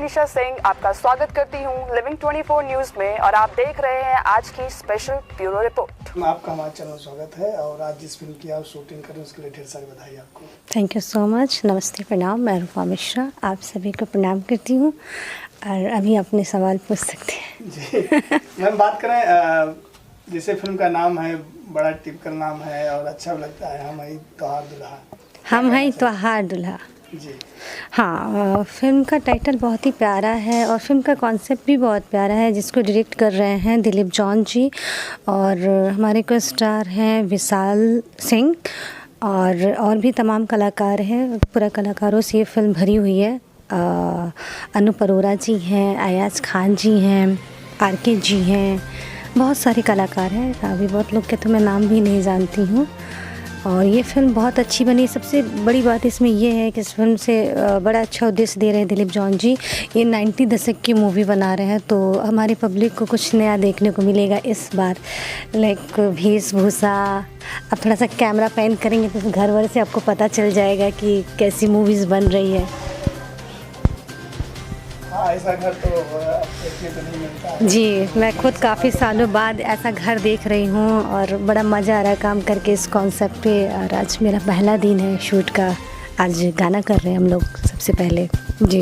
मनीषा सिंह आपका स्वागत करती हूं लिविंग 24 न्यूज में और आप देख रहे हैं आज की स्पेशल ब्यूरो रिपोर्ट। आपका हमारे चैनल में स्वागत है और आज जिस फिल्म की आप शूटिंग करें उसके लिए ढेर सारी बधाई आपको। Thank you so much. नमस्ते, प्रणाम। मैं रूपा मिश्रा आप सभी को प्रणाम करती हूँ और अभी अपने सवाल पूछ सकते हैं। जी मैम, बात करें जैसे फिल्म का नाम है, बड़ा टिपिकल नाम है और अच्छा भी लगता है, हम हैं त्योहार दुल्हा। हम हैं त्योहार दुल्हा। जी हाँ, फिल्म का टाइटल बहुत ही प्यारा है और फिल्म का कॉन्सेप्ट भी बहुत प्यारा है, जिसको डायरेक्ट कर रहे हैं दिलीप जॉन जी और हमारे को स्टार हैं विशाल सिंह और भी तमाम कलाकार हैं। पूरा कलाकारों से ये फिल्म भरी हुई है। अनूप अरोरा जी हैं, अयाज खान जी हैं, आर.के. जी हैं, बहुत सारे कलाकार हैं। अभी बहुत लोग के तो मैं नाम भी नहीं जानती हूँ। और ये फिल्म बहुत अच्छी बनी। सबसे बड़ी बात इसमें ये है कि इस फिल्म से बड़ा अच्छा उद्देश्य दे रहे हैं दिलीप जॉन जी। ये 90 दशक की मूवी बना रहे हैं तो हमारी पब्लिक को कुछ नया देखने को मिलेगा इस बार। लाइक वेशभूषा, अब थोड़ा सा कैमरा पैन करेंगे तो घर वर से आपको पता चल जाएगा कि कैसी मूवीज़ बन रही है। हाँ, ऐसा घर तो देखने को नहीं मिलता है। जी, मैं खुद काफ़ी सालों बाद ऐसा घर देख रही हूँ और बड़ा मज़ा आ रहा है काम करके इस कॉन्सेप्ट पे। और आज मेरा पहला दिन है शूट का। आज गाना कर रहे हैं हम लोग सबसे पहले। जी,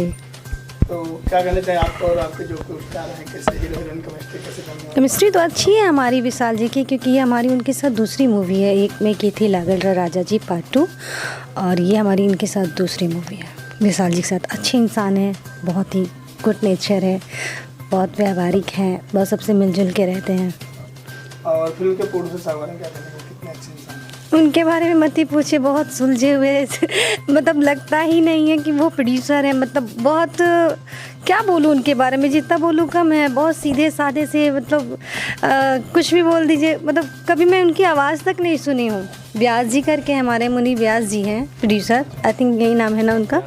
तो क्या कहना चाहिए आपको और आपके जो स्टार हैं, कैसे हीरो हीरोइन केमिस्ट्री कैसे बनने वाली है? केमिस्ट्री तो अच्छी है हमारी विशाल जी की, क्योंकि ये हमारी उनके साथ दूसरी मूवी है। एक में की थी लागल रा राजा जी पार्ट 2 और ये हमारी इनके साथ दूसरी मूवी है। विशाल जी के साथ अच्छे इंसान हैं, बहुत ही गुड नेचर है, बहुत व्यवहारिक हैं, बहुत सबसे मिलजुल के रहते हैं। और फिल्म के प्रोड्यूसर साहब क्या कहेंगे, कितने अच्छे इंसान हैं? उनके बारे में मत ही पूछे, बहुत सुलझे हुए मतलब लगता ही नहीं है कि वो प्रोड्यूसर है। मतलब बहुत क्या बोलूँ उनके बारे में, जितना बोलूँ कम है। बहुत सीधे साधे से, मतलब कुछ भी बोल दीजिए। मतलब कभी मैं उनकी आवाज़ तक नहीं सुनी हूँ। व्यास जी करके हमारे मुनि व्यास जी हैं प्रोड्यूसर, आई थिंक यही नाम है ना उनका,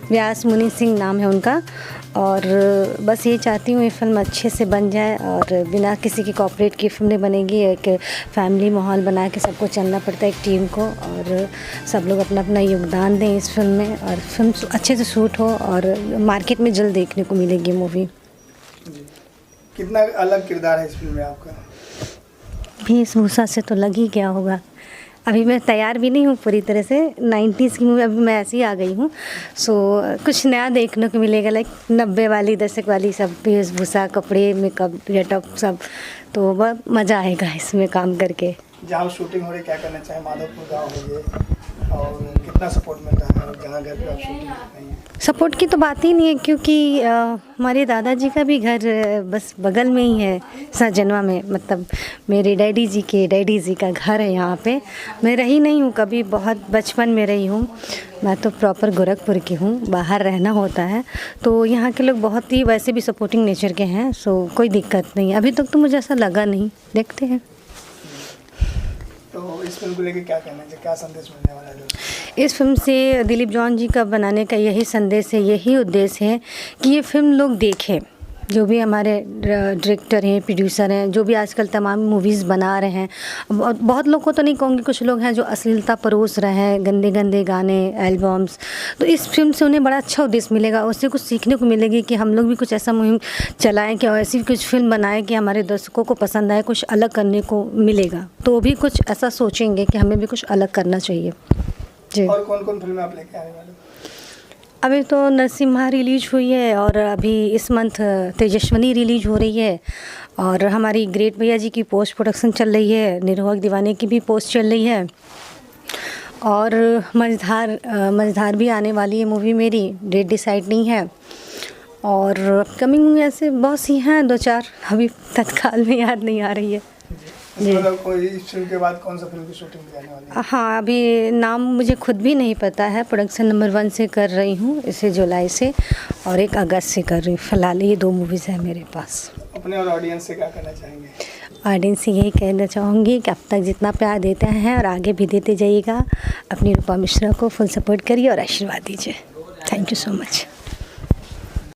व्यास मुनि सिंह नाम है उनका। और बस ये चाहती हूँ ये फिल्म अच्छे से बन जाए और बिना किसी की कॉपरेट की फिल्म नहीं बनेगी। एक फैमिली माहौल बना के सबको चलना पड़ता है, एक टीम को, और सब लोग अपना अपना योगदान दें इस फिल्म में और फिल्म अच्छे से शूट हो और मार्केट में जल्द देखने को मिलेगी मूवी। कितना अलग किरदार है इस फिल्म में आपका? वेशभूषा से तो लग ही गया होगा। अभी मैं तैयार भी नहीं हूँ पूरी तरह से। 90s की मूवी अभी मैं ऐसे ही आ गई हूँ, सो कुछ नया देखने को मिलेगा। लाइक 90 वाली दशक वाली सब वेशभूषा, कपड़े, मेकअप, गेटअप सब, तो बहुत मज़ा आएगा इसमें काम करके। जहाँ शूटिंग हो रही, क्या करना चाहे, माधवपुर गाँव हो ये, और कितना सपोर्ट मिल रहा है जहाँ घर पे आप शूटिंग कर रही हैं? सपोर्ट की तो बात ही नहीं है, क्योंकि हमारे दादाजी का भी घर बस बगल में ही है, सजनवा में। मतलब मेरे डैडी जी का घर है यहाँ पे। मैं रही नहीं हूँ कभी, बहुत बचपन में रही हूँ। मैं तो प्रॉपर गोरखपुर की हूँ, बाहर रहना होता है। तो यहाँ के लोग बहुत ही वैसे भी सपोर्टिंग नेचर के हैं, सो कोई दिक्कत नहीं है। अभी तक तो मुझे ऐसा लगा नहीं, देखते हैं। तो इस फिल्म को लेकर क्या कहना है, क्या संदेश मिलने वाला है? इस फिल्म से दिलीप जॉन जी का बनाने का यही संदेश है, यही उद्देश्य है कि ये फिल्म लोग देखें। जो भी हमारे डायरेक्टर हैं, प्रोड्यूसर हैं, जो भी आजकल तमाम मूवीज़ बना रहे हैं, बहुत लोग को तो नहीं कहूँगी, कुछ लोग हैं जो अश्लीलता परोस रहे हैं, गंदे गंदे गाने, एल्बम्स। तो इस फिल्म से उन्हें बड़ा अच्छा उद्देश्य मिलेगा, उससे कुछ सीखने को मिलेगी कि हम लोग भी कुछ ऐसा मुहिम चलाएं कि ऐसी कुछ फिल्म बनाएं कि हमारे दर्शकों को पसंद आए, कुछ अलग करने को मिलेगा। तो भी कुछ ऐसा सोचेंगे कि हमें भी कुछ अलग करना चाहिए। जी। और कौन कौन फिल्में आप लेके आने वाले? अभी तो नरसिम्हा रिलीज हुई है और अभी इस मंथ तेजस्विनी रिलीज हो रही है और हमारी ग्रेट भैया जी की पोस्ट प्रोडक्शन चल रही है, निरहुआ दीवाने की भी पोस्ट चल रही है और मझधार भी आने वाली है मूवी। मेरी डेट डिसाइड नहीं है और अपकमिंग ऐसे बहुत सी हैं, 2-4 अभी तत्काल में याद नहीं आ रही है। कोई इस फिल्म के बाद कौन सा फिल्म की शूटिंग जाने वाली है? हाँ, अभी नाम मुझे खुद भी नहीं पता है। प्रोडक्शन नंबर 1 से कर रही हूँ, इसे जुलाई से, और 1 अगस्त से कर रही हूँ। फिलहाल ये 2 मूवीज़ हैं मेरे पास। अपने और ऑडियंस से क्या कहना चाहेंगे? ऑडियंस से यही कहना चाहूँगी कि अब तक जितना प्यार देते हैं और आगे भी देते जाइएगा। अपनी रूपा मिश्रा को फुल सपोर्ट करिए और आशीर्वाद दीजिए। Thank you so much.